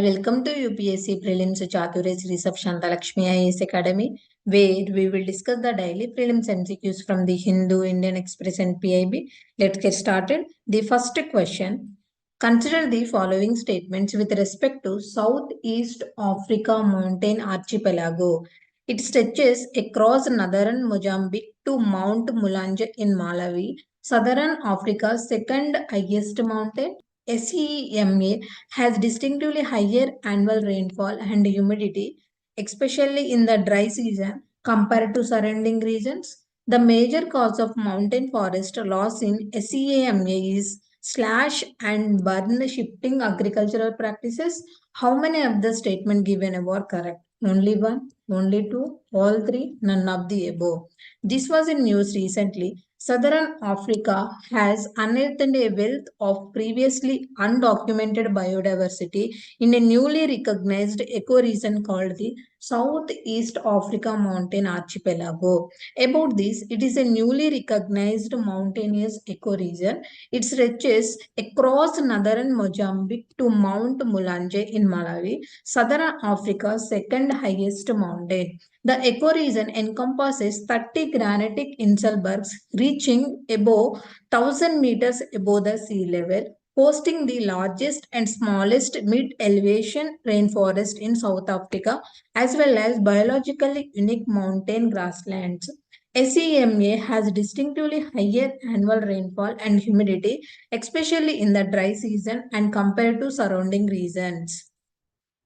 Welcome to UPSC Prelims Chaturya series of SHANTHA Lakshmi IAS Academy, where we will discuss the daily prelims MCQs from the Hindu, Indian Express and PIB. Let's get started. The first question. Consider the following statements with respect to Southeast Africa mountain archipelago. It stretches across northern Mozambique to Mount Mulanje in Malawi, southern Africa's second highest mountain. SEMA has distinctively higher annual rainfall and humidity, especially in the dry season compared to surrounding regions. The major cause of mountain forest loss in SEMA is slash and burn shifting agricultural practices. How many of the statement given above are correct? Only one, only two, all three, none of the above. This was in news recently. Southern Africa has unearthed a wealth of previously undocumented biodiversity in a newly recognized ecoregion called the Southeast Africa Mountain Archipelago. About this, it is a newly recognized mountainous ecoregion. It stretches across northern Mozambique to Mount Mulanje in Malawi, southern Africa's second highest mountain. The ecoregion encompasses 30 granitic inselbergs reaching above 1000 meters above the sea level, hosting the largest and smallest mid-elevation rainforest in South Africa, as well as biologically unique mountain grasslands. SEMA has distinctively higher annual rainfall and humidity, especially in the dry season and compared to surrounding regions.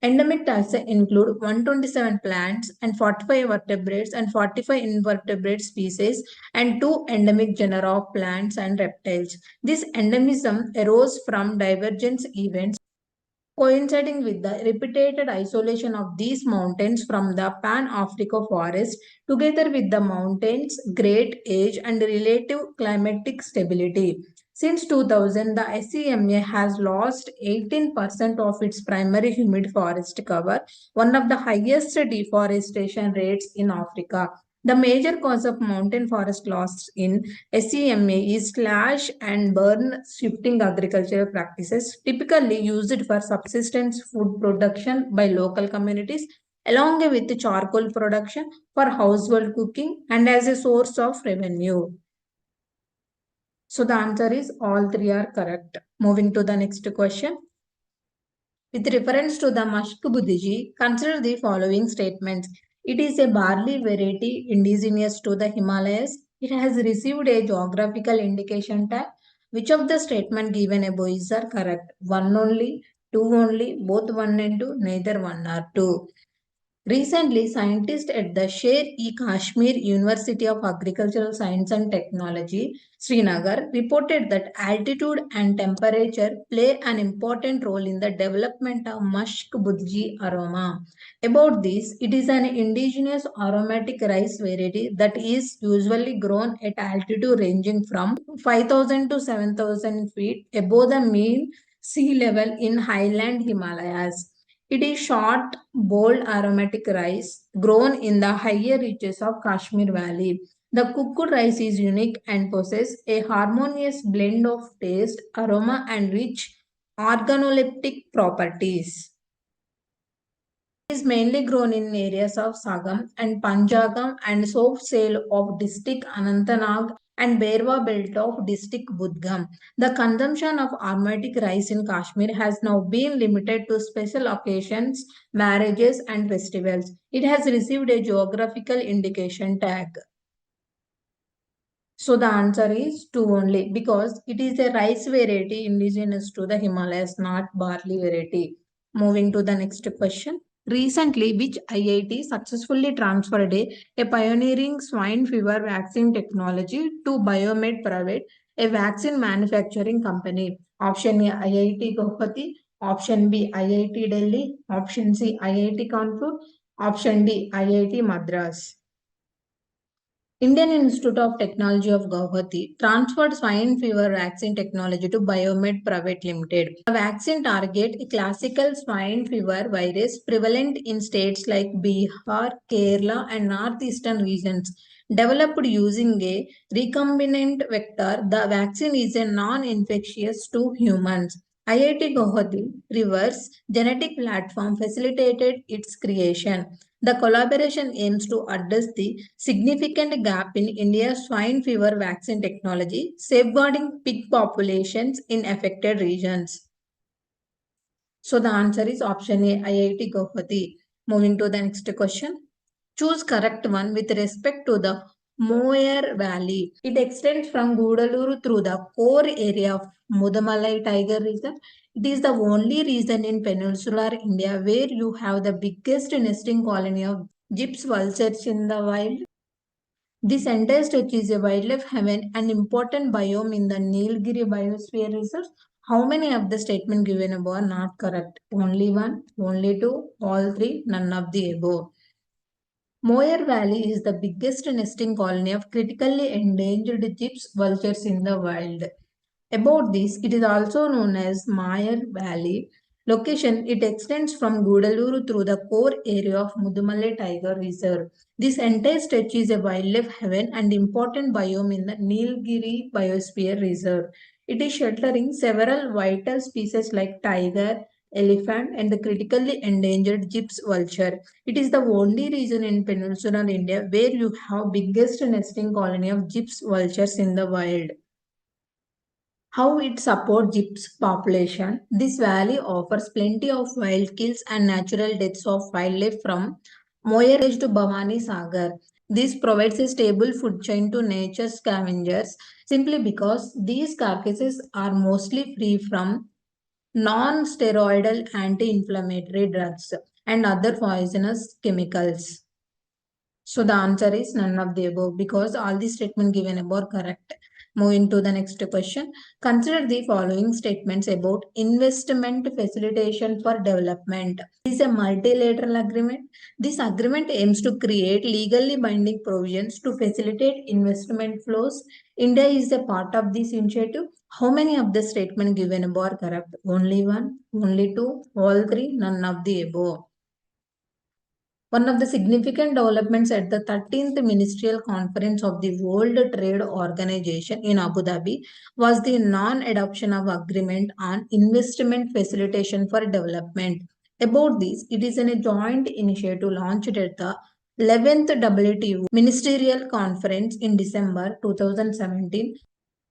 Endemic taxa include 127 plants and 45 vertebrates and 45 invertebrate species and 2 endemic genera of plants and reptiles. This endemism arose from divergence events coinciding with the repeated isolation of these mountains from the Pan-Africa forest, together with the mountains' great age and relative climatic stability. Since 2000, the SEMA has lost 18% of its primary humid forest cover, one of the highest deforestation rates in Africa. The major cause of mountain forest loss in SEMA is slash and burn shifting agricultural practices, typically used for subsistence food production by local communities, along with charcoal production for household cooking and as a source of revenue. So the answer is all three are correct. Moving to the next question. With reference to the Musk Budiji, consider the following statements. It is a barley variety indigenous to the Himalayas. It has received a geographical indication tag. Which of the statement given above is are correct? One only, two only, both one and two, neither one or two. Recently, scientists at the Sher-e-Kashmir University of Agricultural Science and Technology, Srinagar, reported that altitude and temperature play an important role in the development of musk budji aroma. About this, it is an indigenous aromatic rice variety that is usually grown at altitude ranging from 5,000 to 7,000 feet above the mean sea level in highland Himalayas. It is short, bold aromatic rice grown in the higher reaches of Kashmir Valley. The cooked rice is unique and possesses a harmonious blend of taste, aroma, and rich organoleptic properties. It is mainly grown in areas of Sagam and Panjagam and Soap Sale of district Anantnag and Berwa belt of district Budgam. The consumption of aromatic rice in Kashmir has now been limited to special occasions, marriages and festivals. It has received a geographical indication tag. So the answer is 2 only because it is a rice variety indigenous to the Himalayas, not barley variety. Moving to the next question. Recently, which IIT successfully transferred a pioneering swine fever vaccine technology to Biomed Private, a vaccine manufacturing company? Option A, IIT Guwahati. Option B, IIT Delhi. Option C, IIT Kanpur. Option D, IIT Madras. Indian Institute of Technology of Guwahati transferred swine fever vaccine technology to Biomed Private Limited. The vaccine targets a classical swine fever virus prevalent in states like Bihar, Kerala, and northeastern regions. Developed using a recombinant vector, the vaccine is a non-infectious to humans. IIT Guwahati Reverse Genetic Platform facilitated its creation. The collaboration aims to address the significant gap in India's swine fever vaccine technology, safeguarding pig populations in affected regions. So the answer is option A, IIT Guwahati. Moving to the next question. Choose correct one with respect to the Moyer Valley. It extends from Gudaluru through the core area of Mudamalai Tiger Reserve. It is the only region in peninsular India where you have the biggest nesting colony of gyps vultures in the wild. This entire stretch is a wildlife haven and important biome in the Nilgiri Biosphere Reserve. How many of the statement given above are not correct? Only one, only two, all three, none of the above. Moyer Valley is the biggest nesting colony of critically endangered gyps vultures in the world. About this, it is also known as Moyer Valley. Location, it extends from Gudaluru through the core area of Mudumalai Tiger Reserve. This entire stretch is a wildlife haven and important biome in the Nilgiri Biosphere Reserve. It is sheltering several vital species like tiger, elephant, and the critically endangered gyps vulture. It is the only region in peninsular India where you have biggest nesting colony of gyps vultures in the wild. How it supports gyps population. This valley offers plenty of wild kills and natural deaths of wildlife from Moyer Ridge to Bhavani Sagar. This provides a stable food chain to nature's scavengers simply because these carcasses are mostly free from non-steroidal anti-inflammatory drugs and other poisonous chemicals. So the answer is none of the above because all the statements given above are correct. Moving to the next question. Consider the following statements about investment facilitation for development. It is a multilateral agreement. This agreement aims to create legally binding provisions to facilitate investment flows. India is a part of this initiative. How many of the statements given above are correct? Only one, only two, all three, none of the above. One of the significant developments at the 13th Ministerial Conference of the World Trade Organization in Abu Dhabi was the non-adoption of agreement on investment facilitation for development. About this, it is a joint initiative launched at the 11th WTO Ministerial Conference in December 2017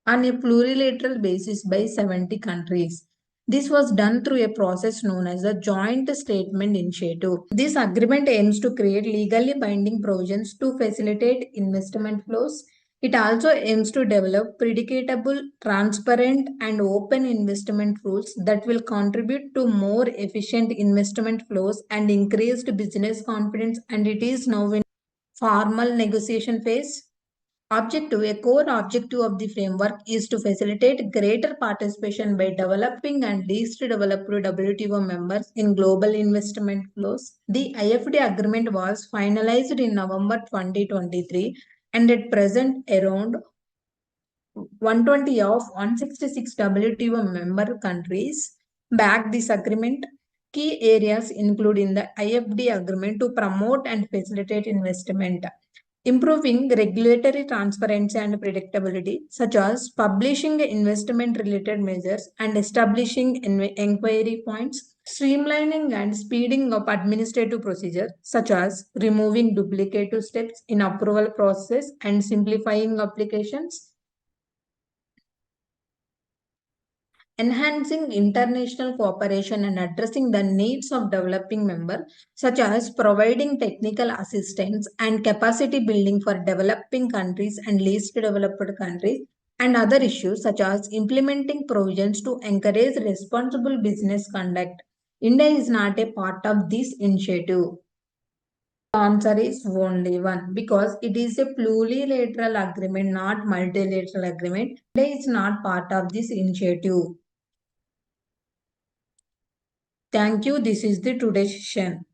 on a plurilateral basis by 70 countries. This was done through a process known as the Joint Statement Initiative. This agreement aims to create legally binding provisions to facilitate investment flows. It also aims to develop predictable, transparent, and open investment rules that will contribute to more efficient investment flows and increased business confidence, and it is now in formal negotiation phase. Objective, a core objective of the framework is to facilitate greater participation by developing and least developed WTO members in global investment flows. The IFD agreement was finalized in November 2023 and at present around 120 of 166 WTO member countries back this agreement. Key areas include in the IFD agreement to promote and facilitate investment. Improving regulatory transparency and predictability, such as publishing investment-related measures and establishing inquiry points, streamlining and speeding up administrative procedures, such as removing duplicative steps in approval process and simplifying applications, enhancing international cooperation and addressing the needs of developing members, such as providing technical assistance and capacity building for developing countries and least developed countries, and other issues such as implementing provisions to encourage responsible business conduct. India is not a part of this initiative. The answer is only one because it is a plurilateral agreement, not multilateral agreement. India is not part of this initiative. Thank you. This is the today's session.